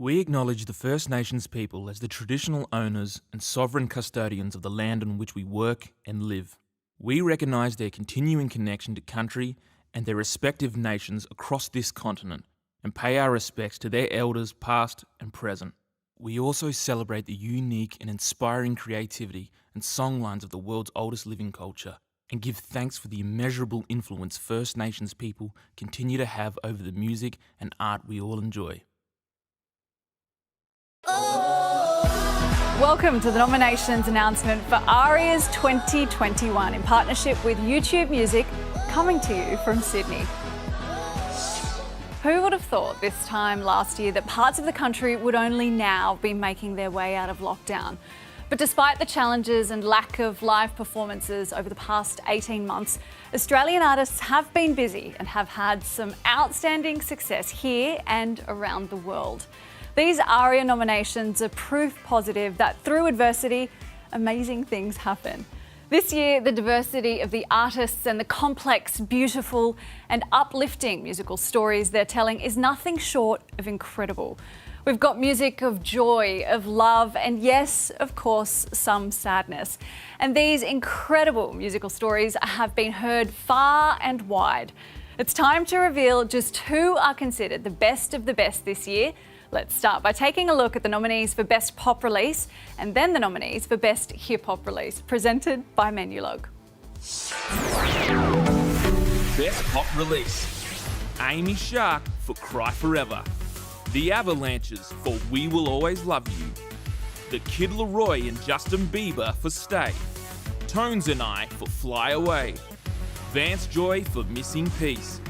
We acknowledge the First Nations people as the traditional owners and sovereign custodians of the land on which we work and live. We recognise their continuing connection to country and their respective nations across this continent and pay our respects to their elders past and present. We also celebrate the unique and inspiring creativity and songlines of the world's oldest living culture and give thanks for the immeasurable influence First Nations people continue to have over the music and art we all enjoy. Welcome to the nominations announcement for ARIAs 2021 in partnership with YouTube Music, coming to you from Sydney. Who would have thought this time last year that parts of the country would only now be making their way out of lockdown? But despite the challenges and lack of live performances over the past 18 months, Australian artists have been busy and have had some outstanding success here and around the world. These ARIA nominations are proof positive that through adversity, amazing things happen. This year, the diversity of the artists and the complex, beautiful and uplifting musical stories they're telling is nothing short of incredible. We've got music of joy, of love, and yes, of course, some sadness. And these incredible musical stories have been heard far and wide. It's time to reveal just who are considered the best of the best this year. Let's start by taking a look at the nominees for Best Pop Release and then the nominees for Best Hip Hop Release, presented by Menulog. Best Pop Release. Amy Shark for Cry Forever. The Avalanches for We Will Always Love You. The Kid Laroi and Justin Bieber for Stay. Tones and I for Fly Away. Vance Joy for Missing Piece.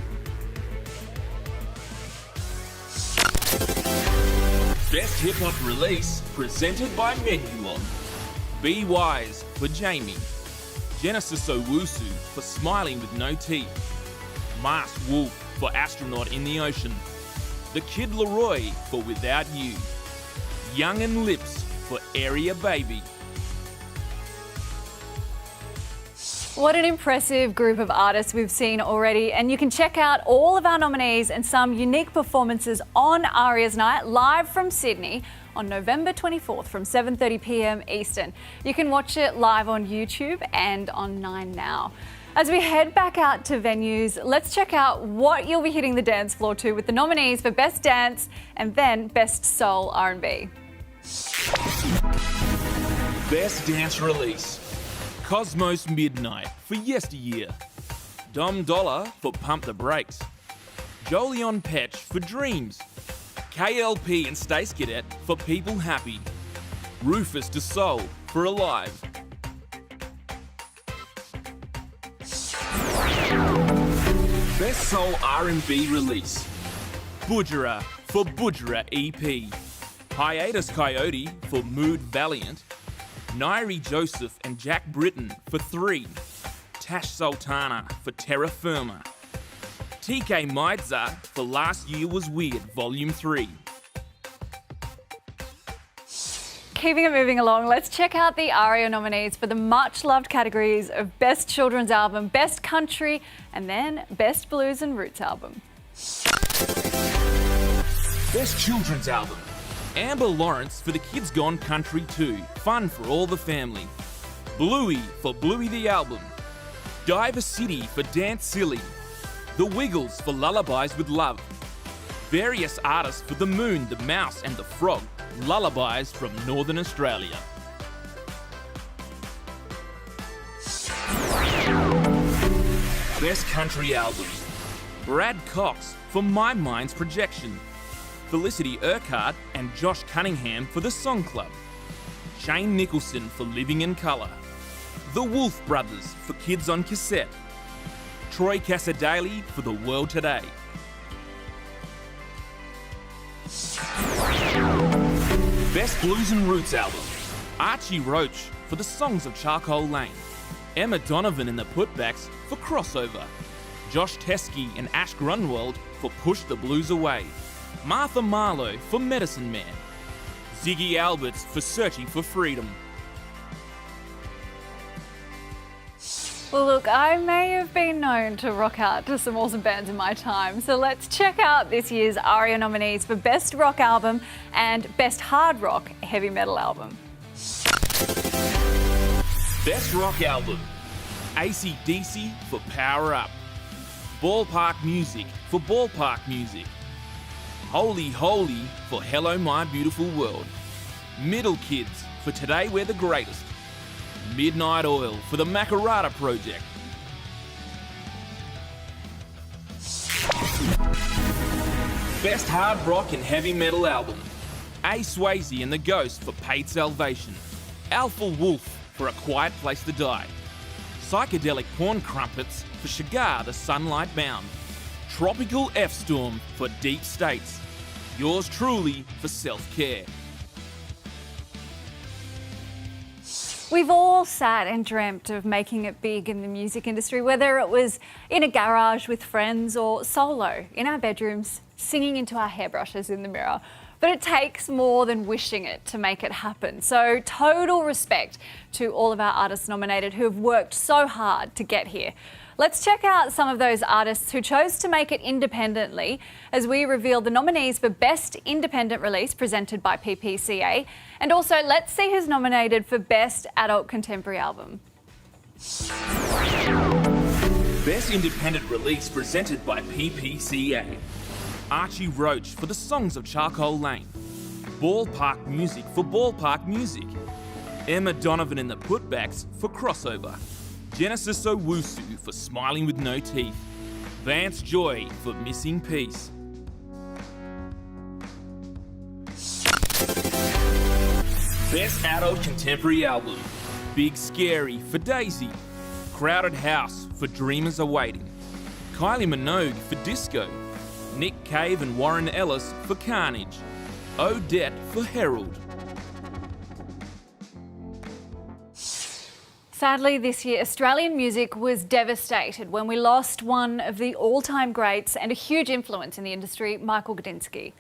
Best Hip Hop Release, presented by Menulog. Be Wise for Jamie. Genesis Owusu for Smiling with No Teeth. Masked Wolf for Astronaut in the Ocean. The Kid Laroi for Without You. Young and Lips for Area Baby. What an impressive group of artists we've seen already, and you can check out all of our nominees and some unique performances on ARIA's Night live from Sydney on November 24th from 7:30 p.m. Eastern. You can watch it live on YouTube and on 9Now. As we head back out to venues, let's check out what you'll be hitting the dance floor to with the nominees for Best Dance and then Best Soul R&B. Best Dance Release. Cosmos Midnight for Yesteryear. Dom Dollar for Pump the Brakes. Jolion Petch for Dreams. KLP and Stace Cadet for People Happy. Rufus de Soul for Alive. Best Soul R&B Release. Budgerah for Budgerah EP. Hiatus Coyote for Mood Valiant. Nairi Joseph and Jack Britton for 3. Tash Sultana for Terra Firma. TK Maidza for Last Year Was Weird, Volume 3. Keeping it moving along, let's check out the ARIA nominees for the much-loved categories of Best Children's Album, Best Country, and then Best Blues and Roots Album. Best Children's Album. Amber Lawrence for The Kids Gone Country 2, Fun for All the Family. Bluey for Bluey the Album. Diver City for Dance Silly. The Wiggles for Lullabies with Love. Various artists for The Moon, The Mouse and The Frog, Lullabies from Northern Australia. Best Country Album. Brad Cox for My Mind's Projection. Felicity Urquhart and Josh Cunningham for The Song Club. Shane Nicholson for Living in Colour. The Wolf Brothers for Kids on Cassette. Troy Casadale for The World Today. Best Blues and Roots Album. Archie Roach for The Songs of Charcoal Lane. Emma Donovan and the Putbacks for Crossover. Josh Teskey and Ash Grunwald for Push the Blues Away. Martha Marlowe for Medicine Man. Ziggy Alberts for Searching for Freedom. Well, look, I may have been known to rock out to some awesome bands in my time, so let's check out this year's ARIA nominees for Best Rock Album and Best Hard Rock Heavy Metal Album. Best Rock Album: ACDC for Power Up, Ballpark Music for Ballpark Music, Holy Holy for Hello My Beautiful World, Middle Kids for Today We're the Greatest, Midnight Oil for the Macarata Project. Best Hard Rock and Heavy Metal Album: A. Swayze and the Ghost for Paid Salvation, Alpha Wolf for A Quiet Place to Die, Psychedelic Porn Crumpets for Shigar the Sunlight Bound, Tropical F-Storm for Deep States, Yours Truly for Self-Care. We've all sat and dreamt of making it big in the music industry, whether it was in a garage with friends or solo in our bedrooms, singing into our hairbrushes in the mirror. But it takes more than wishing it to make it happen. So total respect to all of our artists nominated who have worked so hard to get here. Let's check out some of those artists who chose to make it independently as we reveal the nominees for Best Independent Release presented by PPCA. And also, let's see who's nominated for Best Adult Contemporary Album. Best Independent Release presented by PPCA. Archie Roach for The Songs of Charcoal Lane, Ballpark Music for Ballpark Music, Emma Donovan and the Putbacks for Crossover, Genesis Owusu for Smiling with No Teeth, Vance Joy for Missing Piece. Best Adult Contemporary Album: Big Scary for Daisy, Crowded House for Dreamers Are Waiting, Kylie Minogue for Disco, Nick Cave and Warren Ellis for Carnage, Odette for Herald. Sadly, this year, Australian music was devastated when we lost one of the all-time greats and a huge influence in the industry, Michael Gudinski.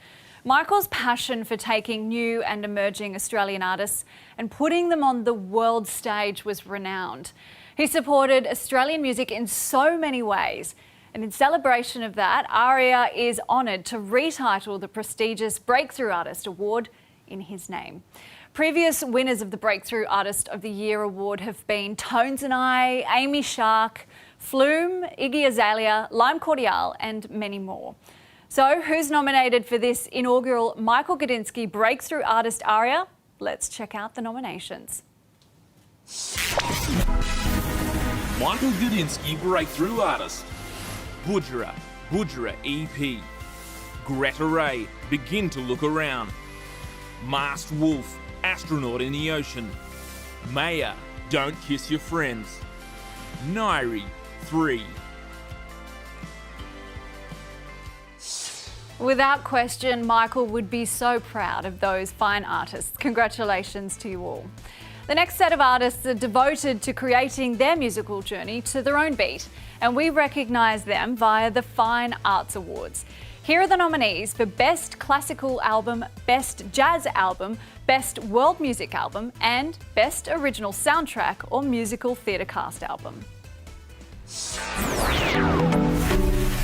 Michael's passion for taking new and emerging Australian artists and putting them on the world stage was renowned. He supported Australian music in so many ways. And in celebration of that, ARIA is honoured to retitle the prestigious Breakthrough Artist Award in his name. Previous winners of the Breakthrough Artist of the Year award have been Tones and I, Amy Shark, Flume, Iggy Azalea, Lime Cordiale and many more. So who's nominated for this inaugural Michael Gudinski Breakthrough Artist ARIA? Let's check out the nominations. Michael Gudinski Breakthrough Artist: Budra EP, Greta Ray, Begin to Look Around, Masked Wolf, Astronaut in the Ocean, Maya, Don't Kiss Your Friends, Nairi, 3. Without question, Michael would be so proud of those fine artists. Congratulations to you all. The next set of artists are devoted to creating their musical journey to their own beat, and we recognise them via the Fine Arts Awards. Here are the nominees for Best Classical Album, Best Jazz Album, Best World Music Album, and Best Original Soundtrack or Musical Theatre Cast Album.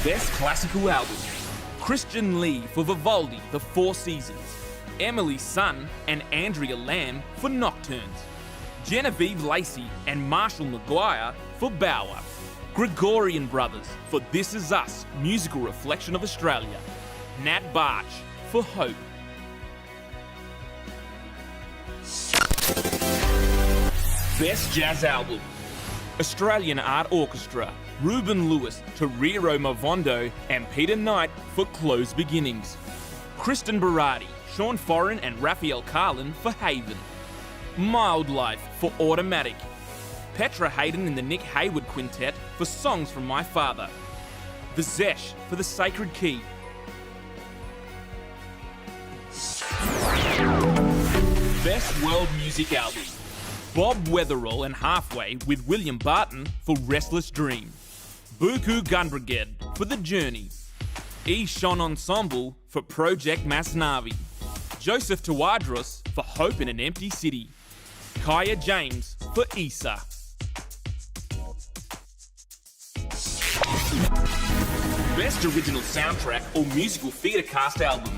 Best Classical Album: Christian Lee for Vivaldi, The Four Seasons, Emily Sun and Andrea Lamb for Nocturnes, Genevieve Lacey and Marshall Maguire for Bauer, Gregorian Brothers for This Is Us, Musical Reflection of Australia, Nat Barch for Hope. Best Jazz Album: Australian Art Orchestra, Ruben Lewis, Toriro Mavondo and Peter Knight for Close Beginnings, Kristen Berardi, Sean Foran and Raphael Carlin for Haven, Mild Life for Automatic, Petra Hayden and the Nick Hayward Quintet for Songs from My Father, The Zesh for The Sacred Key. Best World Music Album: Bob Weatherall and Halfway with William Barton for Restless Dream, Buku Gunbrigade for The Journey, E. Shon Ensemble for Project Masnavi, Joseph Tawadros for Hope in an Empty City, Kaya James for Isa. Best Original Soundtrack or Musical Theatre Cast Album.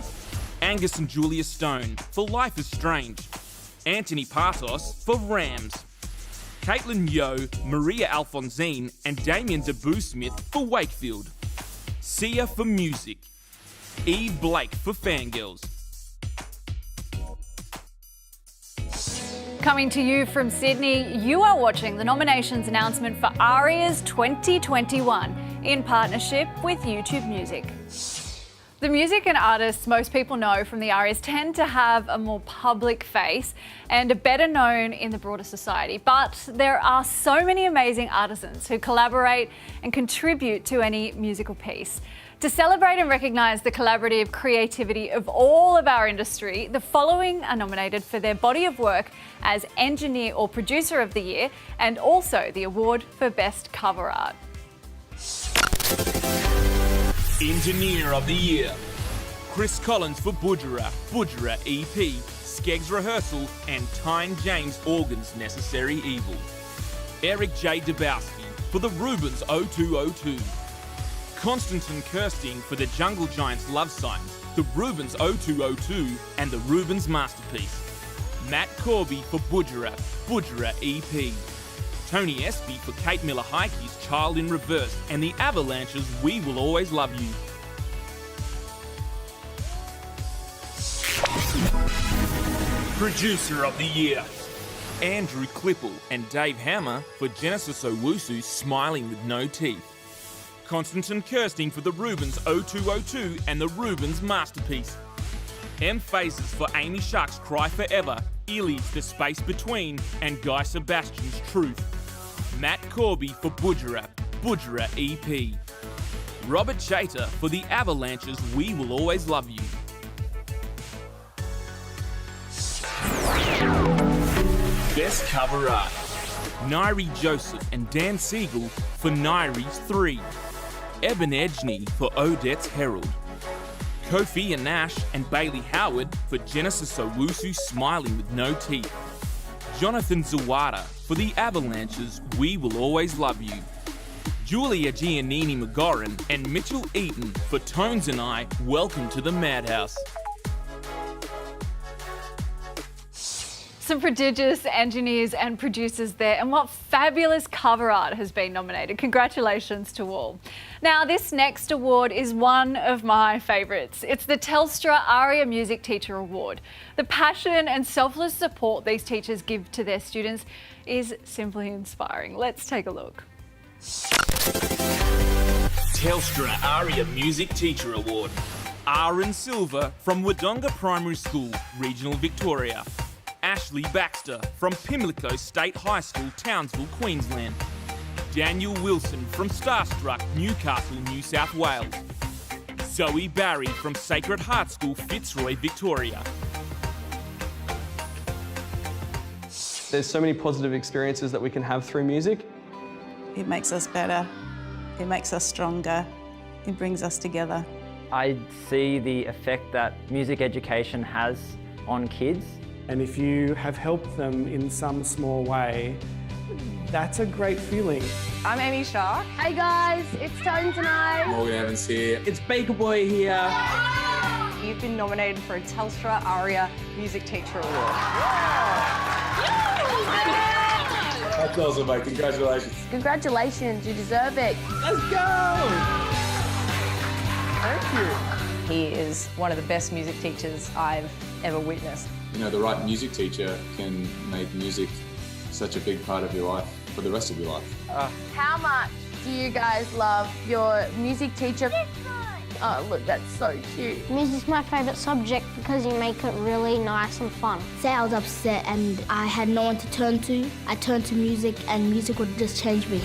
Angus and Julia Stone for Life is Strange. Anthony Partos for Rams. Caitlin Yo, Maria Alphonsine and Damien Deboo-Smith for Wakefield. Sia for Music. Eve Blake for Fangirls. Coming to you from Sydney, you are watching the nominations announcement for ARIAs 2021 in partnership with YouTube Music. The music and artists most people know from the ARIAs tend to have a more public face and are better known in the broader society. But there are so many amazing artisans who collaborate and contribute to any musical piece. To celebrate and recognise the collaborative creativity of all of our industry, the following are nominated for their body of work as Engineer or Producer of the Year and also the award for Best Cover Art. Engineer of the Year. Chris Collins for Budgerah, Budgerah EP, Skeggs Rehearsal and Tyne James Organ's Necessary Evil. Eric J. Dabowski for the Rubens 0202. Konstantin Kirsting for the Jungle Giants Love Signs, the Rubens 0202 and the Rubens Masterpiece. Matt Corby for Budgerah, Budgerah EP. Tony Espy for Kate Miller Heike's Child in Reverse and the Avalanche's We Will Always Love You. Producer of the Year. Andrew Klippel and Dave Hammer for Genesis Owusu Smiling with No Teeth. Konstantin Kirsting for the Rubens 0202 and the Rubens Masterpiece. M Faces for Amy Shark's Cry Forever, Illy's The Space Between and Guy Sebastian's Truth. Matt Corby for Budgerah, Budgerah EP. Robert Chater for the Avalanche's We Will Always Love You. Best Cover Art. Nairi Joseph and Dan Siegel for Nairi's 3. Eben Edgney for Odette's Herald. Kofi Anash and Bailey Howard for Genesis Owusu Smiling with No Teeth. Jonathan Zawada for the Avalanche's We Will Always Love You. Julia Giannini McGorran and Mitchell Eaton for Tones and I Welcome to the Madhouse. Some prodigious engineers and producers there, and what fabulous cover art has been nominated. Congratulations to all. Now, this next award is one of my favourites. It's the Telstra ARIA Music Teacher Award. The passion and selfless support these teachers give to their students is simply inspiring. Let's take a look. Telstra ARIA Music Teacher Award. Aaron Silver from Wodonga Primary School, Regional Victoria. Ashley Baxter from Pimlico State High School, Townsville, Queensland. Daniel Wilson from Starstruck, Newcastle, New South Wales. Zoe Barry from Sacred Heart School, Fitzroy, Victoria. There's so many positive experiences that we can have through music. It makes us better, it makes us stronger, it brings us together. I see the effect that music education has on kids. And if you have helped them in some small way, that's a great feeling. I'm Amy Shaw. Hey guys, it's Tones and I. Morgan Evans here. It's Baker Boy here. You've been nominated for a Telstra ARIA Music Teacher Award. That's awesome, mate. Congratulations. Congratulations, you deserve it. Let's go! Thank you. He is one of the best music teachers I've ever witnessed. You know, the right music teacher can make music such a big part of your life for the rest of your life. How much do you guys love your music teacher? Oh, look, that's so cute. Music's my favourite subject because you make it really nice and fun. Say I was upset and I had no one to turn to. I turned to music and music would just change me.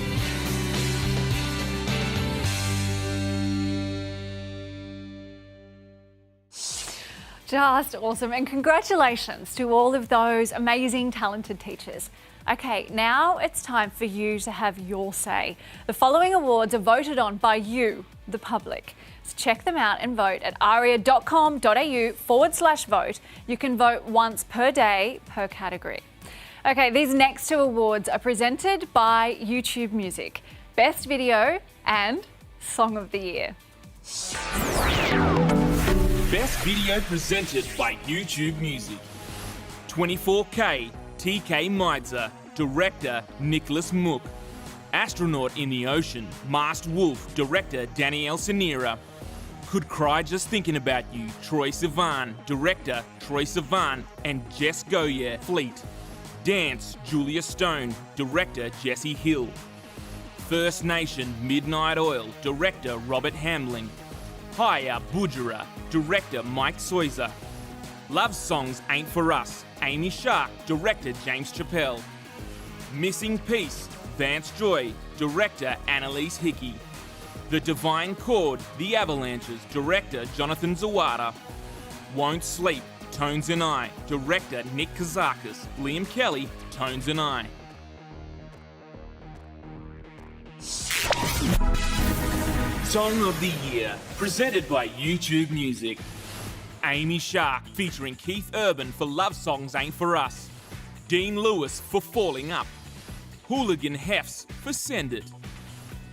Just awesome, and congratulations to all of those amazing, talented teachers. Okay, now it's time for you to have your say. The following awards are voted on by you, the public. So check them out and vote at aria.com.au/vote. You can vote once per day per category. Okay, these next two awards are presented by YouTube Music, Best Video and Song of the Year. Best video presented by YouTube Music. 24K, TK Meitzer, director Nicholas Mook. Astronaut in the Ocean, Masked Wolf, director Danielle Sanira. Could Cry Just Thinking About You, Troye Sivan, director Troye Sivan and Jess Goyer, Fleet. Dance, Julia Stone, director Jesse Hill. First Nation, Midnight Oil, director Robert Hamling. Haya Bujara, director Mike Soiser. Love Songs Ain't For Us, Amy Shark, director James Chappelle. Missing Piece, Vance Joy, director Annalise Hickey. The Divine Chord, The Avalanches, director Jonathan Zawada. Won't Sleep, Tones and I, director Nick Kazakis. Liam Kelly, Tones and I. Song of the Year, presented by YouTube Music. Amy Shark featuring Keith Urban for Love Songs Ain't For Us. Dean Lewis for Falling Up. Hooligan Hefts for Send It.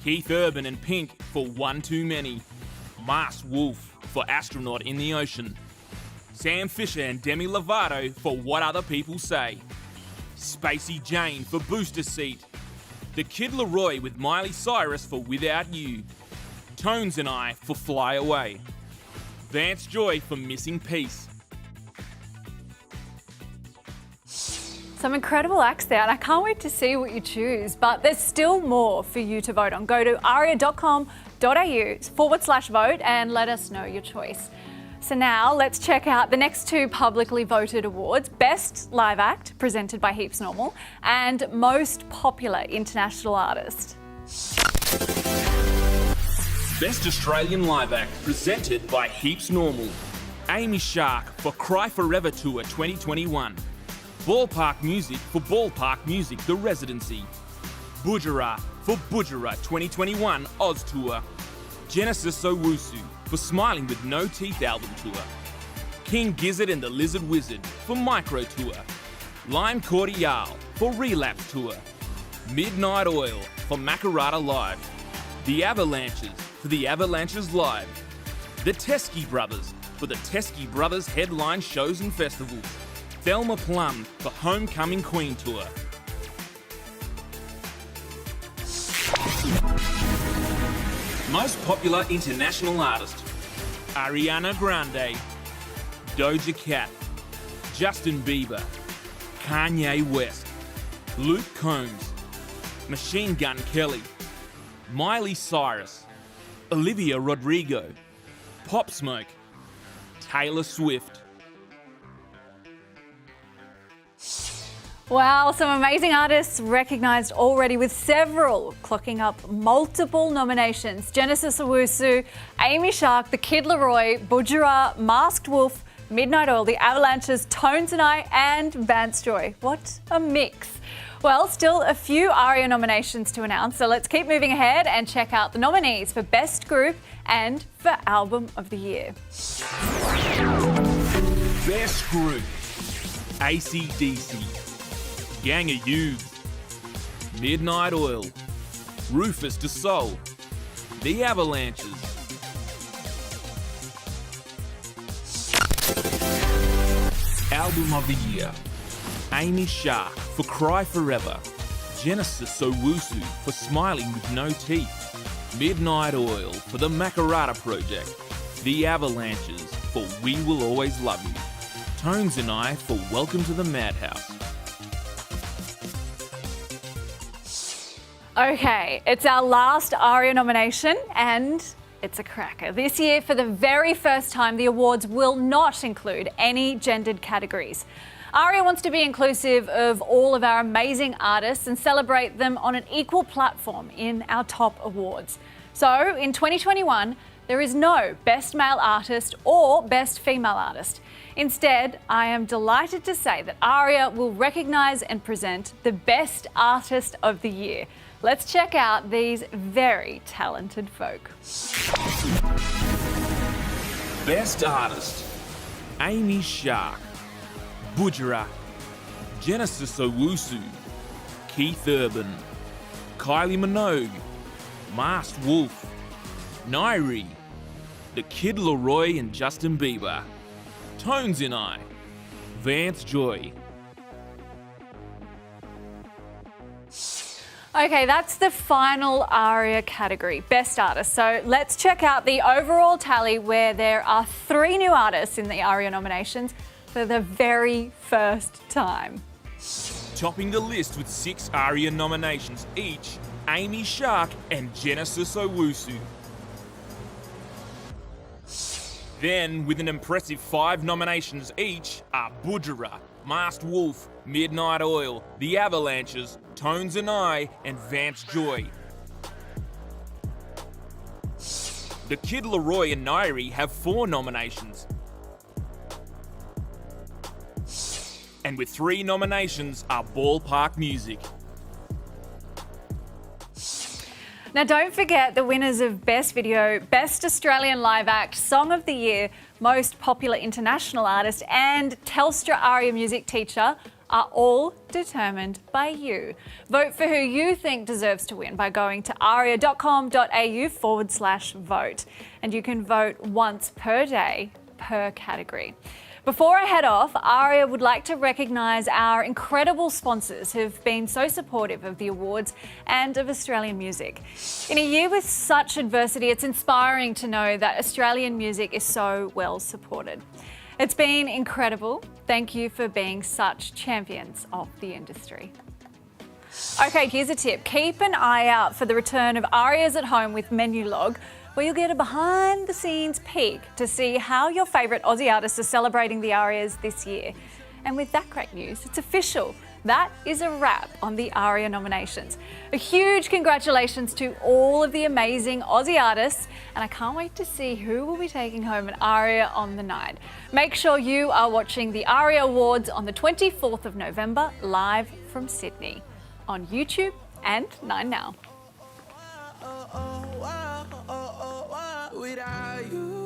Keith Urban and Pink for One Too Many. Masked Wolf for Astronaut in the Ocean. Sam Fisher and Demi Lovato for What Other People Say. Spacey Jane for Booster Seat. The Kid Laroi with Miley Cyrus for Without You. Tones and I for Fly Away. Vance Joy for Missing Piece. Some incredible acts there, and I can't wait to see what you choose, but there's still more for you to vote on. Go to aria.com.au/vote and let us know your choice. So now let's check out the next two publicly voted awards: Best Live Act, presented by Heaps Normal, and Most Popular International Artist. Best Australian Live Act, presented by Heaps Normal. Amy Shark for Cry Forever Tour 2021. Ballpark Music for Ballpark Music The Residency. Bujara for Bujara 2021 Oz Tour. Genesis Owusu for Smiling With No Teeth album tour. King Gizzard and the Lizard Wizard for Micro Tour. Lime Cordial for Relapse Tour. Midnight Oil for Makarata Live. The Avalanches for the Avalanches Live. The Teskey Brothers for the Teskey Brothers headline shows and festivals. Thelma Plum for Homecoming Queen Tour. Most Popular International Artist: Ariana Grande, Doja Cat, Justin Bieber, Kanye West, Luke Combs, Machine Gun Kelly, Miley Cyrus, Olivia Rodrigo, Pop Smoke, Taylor Swift. Wow, some amazing artists recognised already, with several clocking up multiple nominations. Genesis Owusu, Amy Shark, The Kid Laroi, Bujara, Masked Wolf, Midnight Oil, The Avalanches, Tones and I, and Vance Joy. What a mix. Well, still a few ARIA nominations to announce, so let's keep moving ahead and check out the nominees for Best Group and for Album of the Year. Best Group: ACDC, Gang of Youths, Midnight Oil, Rufus Du Sol, The Avalanches. Album of the Year: Amy Shark for Cry Forever, Genesis Owusu for Smiling With No Teeth, Midnight Oil for the Makarata Project, The Avalanches for We Will Always Love You, Tones and I for Welcome to the Madhouse. Okay, it's our last ARIA nomination and it's a cracker. This year, for the very first time, the awards will not include any gendered categories. ARIA wants to be inclusive of all of our amazing artists and celebrate them on an equal platform in our top awards. So in 2021, there is no Best Male Artist or Best Female Artist. Instead, I am delighted to say that ARIA will recognise and present the Best Artist of the Year. Let's check out these very talented folk. Best Artist: Amy Shark, Bujara, Genesis Owusu, Keith Urban, Kylie Minogue, Masked Wolf, Nairi, The Kid Laroi and Justin Bieber. Tones and I. Vance Joy. Okay, that's the final ARIA category, Best Artist. So let's check out the overall tally where there are 3 new artists in the ARIA nominations for the very first time. Topping the list with 6 ARIA nominations each, Amy Shark and Genesis Owusu. Then, with an impressive 5 nominations each, are Budgerah, Masked Wolf, Midnight Oil, The Avalanches, Tones and I, and Vance Joy. The Kid Laroi and Nairi have 4 nominations. And with 3 nominations are Ballpark Music. Now don't forget the winners of Best Video, Best Australian Live Act, Song of the Year, Most Popular International Artist and Telstra ARIA Music Teacher are all determined by you. Vote for who you think deserves to win by going to aria.com.au/vote. And you can vote once per day per category. Before I head off, ARIA would like to recognise our incredible sponsors who've been so supportive of the awards and of Australian music. In a year with such adversity, it's inspiring to know that Australian music is so well supported. It's been incredible. Thank you for being such champions of the industry. Okay, here's a tip. Keep an eye out for the return of ARIAs at Home with Menu Log, where you'll get a behind-the-scenes peek to see how your favourite Aussie artists are celebrating the ARIAs this year. And with that great news, it's official. That is a wrap on the ARIA nominations. A huge congratulations to all of the amazing Aussie artists, and I can't wait to see who will be taking home an ARIA on the night. Make sure you are watching the ARIA Awards on the 24th of November, live from Sydney, on YouTube and 9Now. Without you.